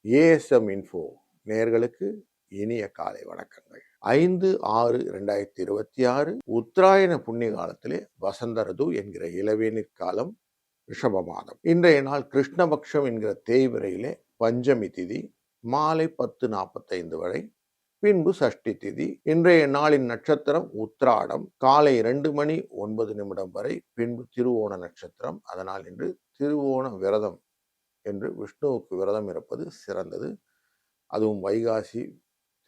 ASM info நேயர்களுக்கு இனிய காலை வணக்கங்கள். 5/6/2026 உத்தராயண புண்ணிய காலத்திலே வசந்த ருது என்கிற இளவேனிற் காலம், ரிஷப மாதம். இன்றைய நாள் கிருஷ்ணபக்ஷம் என்கிற தேய்பிறையிலே பஞ்சமி திதி மாலை 10:45 வரை, பின்பு சஷ்டி திதி. இன்றைய நாளின் நட்சத்திரம் உத்திராடம் காலை 2:09 வரை, பின்பு திருவோண நட்சத்திரம். அதனால் இன்று திருவோண விரதம் என்று விஷ்ணுவுக்கு விரதம் இருப்பது சிறந்தது. அதுவும் வைகாசி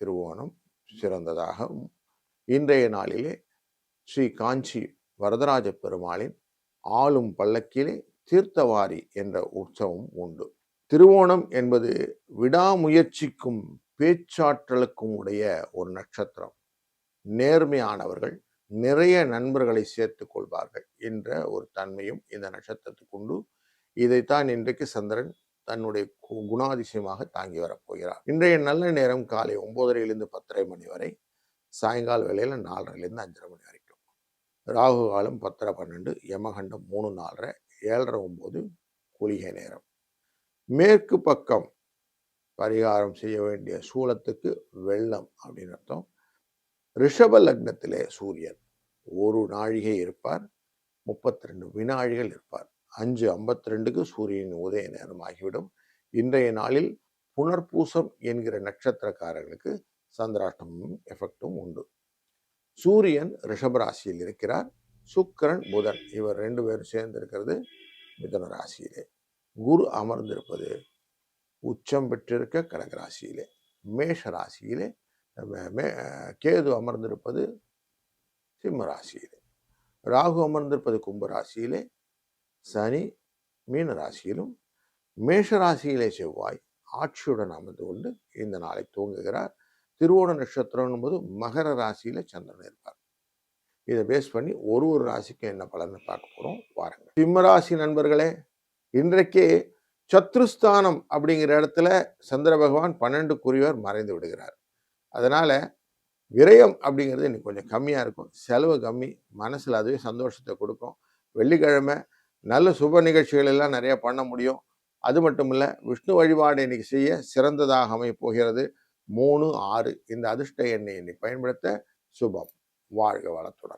திருவோணம் சிறந்ததாக. இன்றைய நாளிலே ஸ்ரீ காஞ்சி வரதராஜ பெருமாளின் ஆளும் பல்லக்கிலே தீர்த்தவாரி என்ற உற்சவம் உண்டு. திருவோணம் என்பது விடாமுயற்சிக்கும் பேச்சாற்றலுக்கும் உடைய ஒரு நட்சத்திரம். நேர்மையானவர்கள் நிறைய நண்பர்களை சேர்த்துக் கொள்வார்கள் என்ற ஒரு தன்மையும் இந்த நட்சத்திரத்துக்கு உண்டு. இதைத்தான் இன்றைக்கு சந்திரன் தன்னுடைய குணாதிசயமாக தாங்கி வரப்போகிறார். இன்றைய நல்ல நேரம் காலை 9:30 10:30 மணி வரை, சாயங்கால வேளையில் 4:30 5:30 மணி வரைக்கும். ராகு காலம் 10:12, யமகண்டம் 3:04, 7:09 குளிகை நேரம். மேற்கு பக்கம் பரிகாரம் செய்ய வேண்டிய சூலத்துக்கு வெள்ளம் அப்படின்னு அர்த்தம். ரிஷப லக்னத்திலே சூரியன் ஒரு நாழிகை இருப்பார், 32 வினாழிகள் இருப்பார். 5:52க்கு சூரியனின் உதய நேரம் ஆகிவிடும். இன்றைய நாளில் புனர்பூசம் என்கிற நட்சத்திரக்காரர்களுக்கு சந்திராஷ்டமும் எஃபெக்டும் உண்டு. சூரியன் ரிஷபராசியில் இருக்கிறார். சுக்கிரன் புதன் இவர் 2 பேரும் சேர்ந்து இருக்கிறது மிதுன ராசியிலே. குரு அமர்ந்திருப்பது உச்சம் பெற்றிருக்க கடகராசியிலே. மேஷ ராசியிலே கேது அமர்ந்திருப்பது சிம்ம ராசியிலே. ராகு அமர்ந்திருப்பது கும்பராசியிலே. சனி மீன ராசியிலும், மேஷ ராசியிலே செவ்வாய் ஆட்சியுடன் அமர்ந்து கொண்டு இந்த நாளை துவங்குகிறார். திருவோண நட்சத்திரம் என்பது மகர ராசியில சந்திரன் இருப்பார். இதை பேஸ் பண்ணி ஒரு ராசிக்கு என்ன பலன்னு பார்க்க போறோம், வாருங்க. சிம்ம ராசி நண்பர்களே, இன்றைக்கே சத்ருஸ்தானம் அப்படிங்கிற இடத்துல சந்திர பகவான் 12 மறைந்து விடுகிறார். அதனால விரயம் அப்படிங்கிறது இன்னைக்கு கொஞ்சம் கம்மியா இருக்கும். செலவு கம்மி, மனசுல அதுவே சந்தோஷத்தை கொடுக்கும். வெள்ளிக்கிழமை நல்ல சுப நிகழ்ச்சிகள் எல்லாம் நிறைய பண்ண முடியும். அது மட்டும் இல்ல, விஷ்ணு வழிபாடு இன்னைக்கு செய்ய சிறந்ததாக அமைய போகிறது. 3, 6 இந்த அதிர்ஷ்ட எண்ணை பயன்படுத்த சுபம். வாழ்க வளத்துடன்.